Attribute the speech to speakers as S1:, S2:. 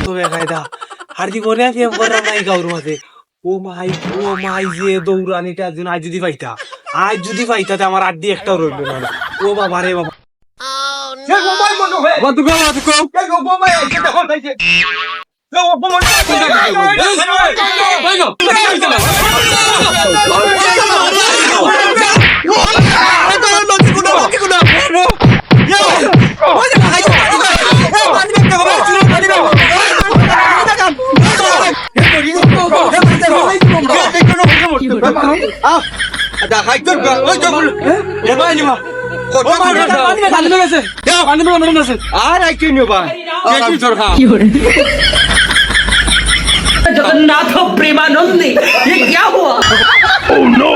S1: তো বেকায়দা আর জীবনে প্রেম করলাম নাই কাউর মাঝে ও মাই যে দৌড়ানিটা আজ যদি পাইতা তে আমার আড্ডি একটাও রইল না ও বাবা রে বাবা
S2: जगन्नाथ प्रेमानंद ये क्या हुआ? Oh no!